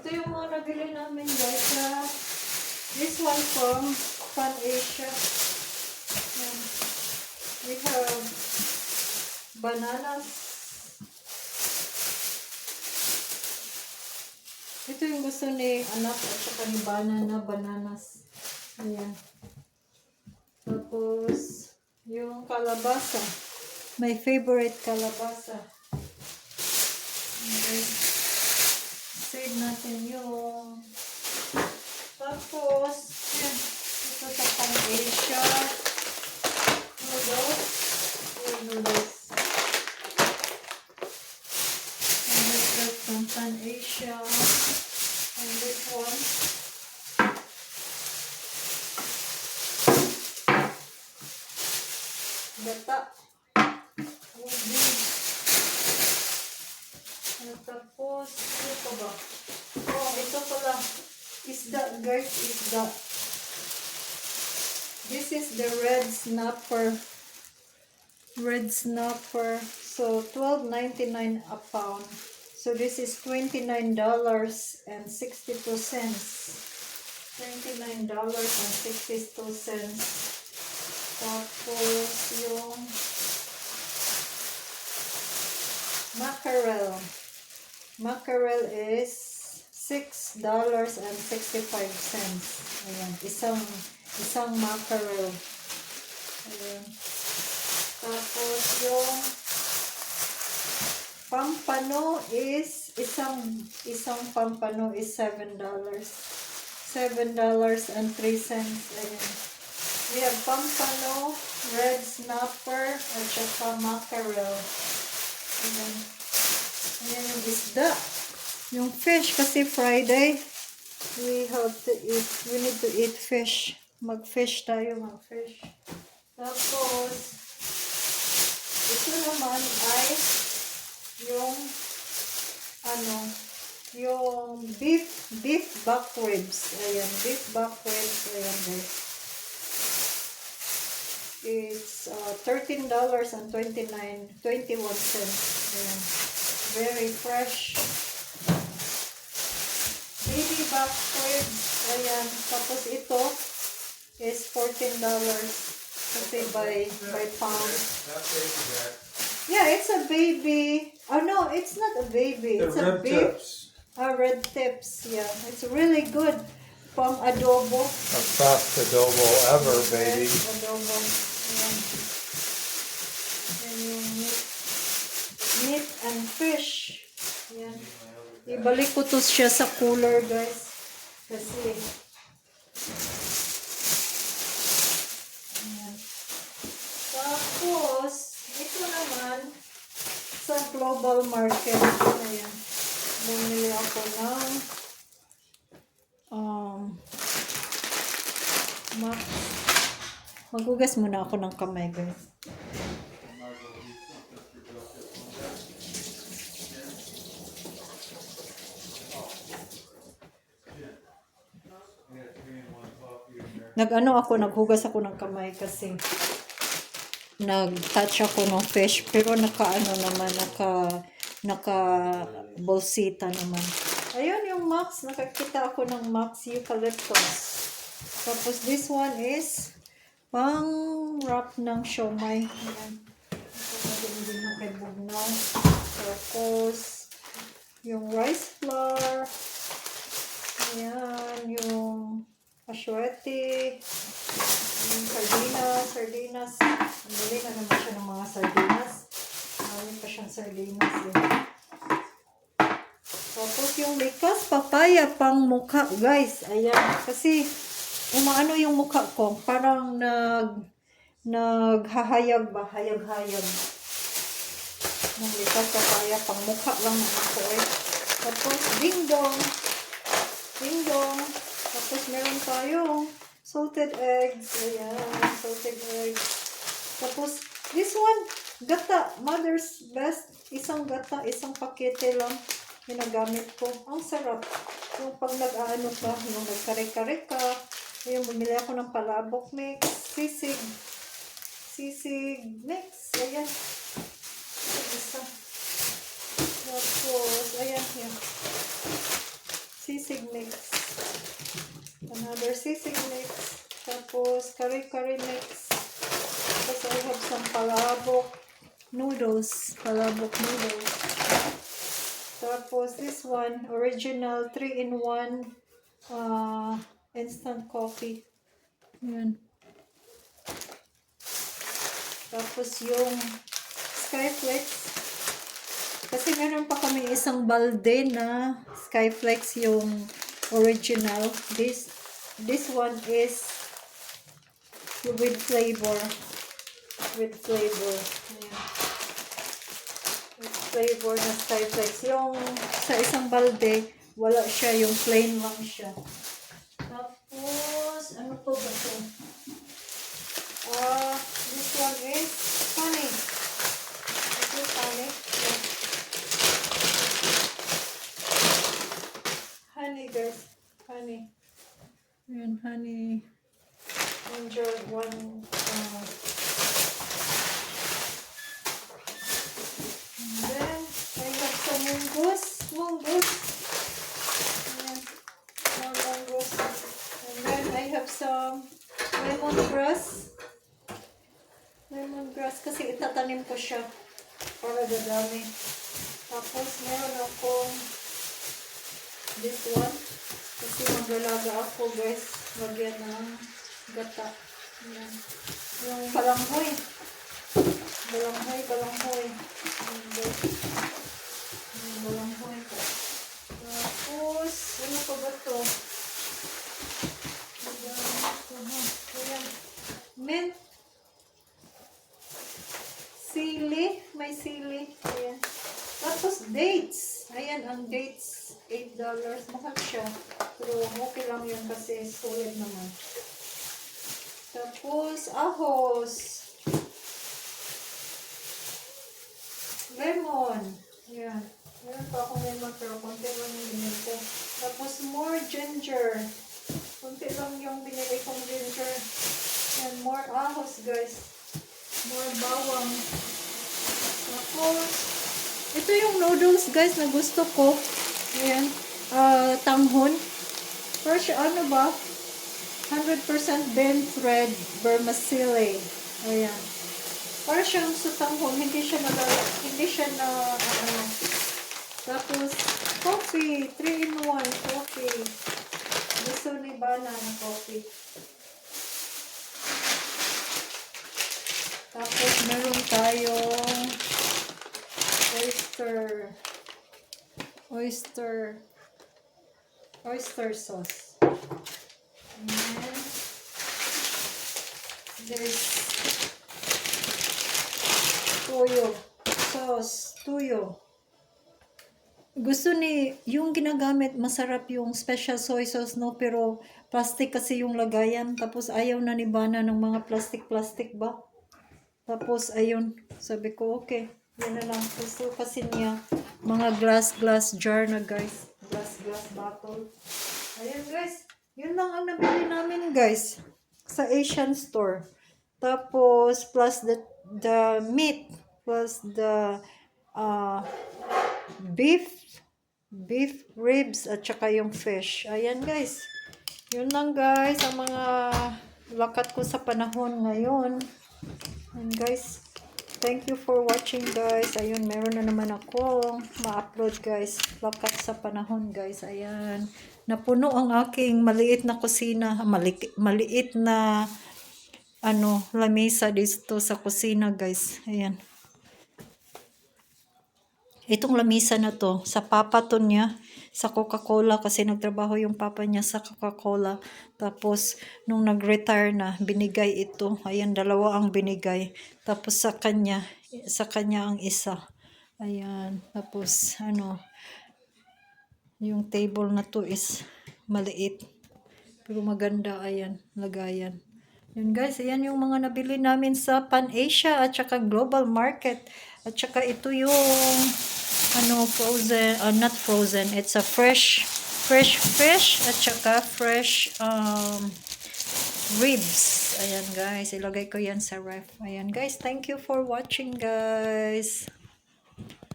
yung mga nabili namin guys. This one from Pan Asia. Yan. We have bananas. Ito yung gusto ni anak at saka ni bananas. Ayan. Tapos, yung kalabasa. My favorite kalabasa. Okay. Save natin yung. Tapos, yan. Ito sa Pan Asia. Noodles. Noodles. And this from Pan Asia. And this one. Gata. Ubi. Tapos, ano pa ba? Oh, ito pala. Isda, guys. Isda. This is the red snapper. Red snapper. So, $12.99 a pound. So, this is $29.62. $29.62. Tapos, yung mackerel. Mackerel is $6.65. Ayan, isang mackerel. Ayan. Tapos, yung pampano is, isang pampano is $7. $7.03. Ayan. We have pampano, red snapper, at saka mackerel. Ayan. Ayan yung isda. Yung fish, kasi Friday, we need to eat fish. Mag-fish tayo, mag-fish. Tapos, ito naman ay yung, yung beef back ribs. Ayan, beef back ribs. Ayan, guys. It's $13.21. Ayan. Very fresh. Baby back ribs. Ayan. Tapos ito is $14. Kasi by pound. Yeah, it's a baby. Oh no, it's not a baby. It's a beef. Red tips. Yeah, it's really good. From adobo. The best adobo ever, baby. Adobo. Ayan. And yung meat and fish. Ayan. Ibalik ko to siya sa cooler, guys. Kasi ayan. Tapos ito naman sa global market. Ayan. Bumili ako ng maghugas muna ako ng kamay, guys. Naghugas ako ng kamay kasi nag-touch ako ng fish, pero naka bolsita naman. Ayun yung Max, nakakita ako ng Max eucalyptus. Tapos this one is pang wrap ng siomai. Ayan. Hindi na kay bugnaw. Tapos yung rice flour. Ayan, yung aswete. Yung sardinas. Bili na naman siya ng mga sardinas. Marami pa siyang sardinas eh. Tapos yung likas papaya pang mukha, guys. Ayan, kasi umaano yung mukha ko. Parang naghahayag ba? Hayag-hayag. Yung likas papaya pang mukha lang na ako eh. Tapos ding-dong. Tapos meron tayong salted eggs. Ayan, salted eggs. Tapos this one, gata. Mother's Best. Isang gata, isang pakete lang. Ginagamit ko. Ang sarap. Yung pag nag-ano ka, yung nagkare-kare ka. Yung bumili ako ng palabok mix. Sisig mix. Ayan. Isa. Tapos, ayan. sisig mix. Another sisig mix. Tapos, kare-kare mix. Tapos, I have some palabok noodles. Palabok noodles. Tapos, this one, original 3-in-1 instant coffee. Yan. Tapos, yung Skyflex. Kasi meron pa kami isang balde na Skyflex yung original. This one is with flavor. With flavor. Ayan. With flavor na Skyflex. Yung sa isang balde, wala siya. Yung plain lang siya. Tapos, ano po ba ito? This one is honey. This is honey. Yeah. Honey, guys. Honey. Ayan, honey. Enjoy one. And then, I have some mungus. Mungus. Ayan. More mungus. And then, I have some lemongrass. Lemongrass. Kasi itatanim ko siya para dadami. Tapos, meron akong this one. Kasi maglalaga ako, guys. Lagyan ng gata. Ayan. Yung balanghoy. Balanghoy. Ayan, guys. Yung balanghoy ko. Tapos, ano pa ba ito? Ayan. Mint. Sili. May sili. Ayan. Tapos, dates. Ayan, ang dates. $8. Mahal siya. Pero okay lang yun kasi solid naman. Tapos, ahos. Lemon. Ayan. Meron pa akong lemon pero konti lang yung binili ko. Tapos, more ginger. Konti lang yung binili kong ginger. Ayan, more ahos, guys. More bawang. Tapos, ito yung noodles, guys, na gusto ko. Ayan. Tanghon. First, ano ba? 100% bent thread vermicelli. Ayan. Para siyang sa tanghon, hindi siya na, Tapos, coffee. 3-in-1 coffee. Gusto ni Bana na coffee. Tapos, meron tayong oyster sauce. And there's toyo sauce. Gusto ni yung ginagamit, masarap yung special soy sauce, no? Pero plastic kasi yung lagayan. Tapos ayaw na ni Bana ng mga plastic ba? Tapos ayun, sabi ko okay. Yan na lang. Gusto kasi niya mga glass jar na, guys. Glass bottle. Ayan, guys. Yun lang ang nabili namin, guys. Sa Asian store. Tapos, plus the meat. Plus the beef ribs at saka yung fish. Ayan, guys. Yun lang, guys. Ang mga lakat ko sa panahon ngayon. And guys, thank you for watching, guys. Ayun, meron na naman ako ma-upload, guys. Lakat sa panahon, guys. Ayan. Napuno ang aking maliit na kusina. Maliit na lamesa dito sa kusina, guys. Ayan. Itong lamesa na to, sa papa to niya, sa Coca-Cola, kasi nagtrabaho yung papa niya sa Coca-Cola. Tapos, nung nag-retire na, binigay ito. Ayan, 2 ang binigay. Tapos, sa kanya ang isa. Ayan. Tapos, yung table na to is maliit. Pero maganda, ayan, lagayan. Yun, guys, ayan yung mga nabili namin sa Pan Asia at saka Global Market. At saka ito yung frozen, not frozen, it's a fresh fish at saka fresh ribs. Ayan, guys, ilagay ko yan sa ref. Ayan, guys, thank you for watching, guys.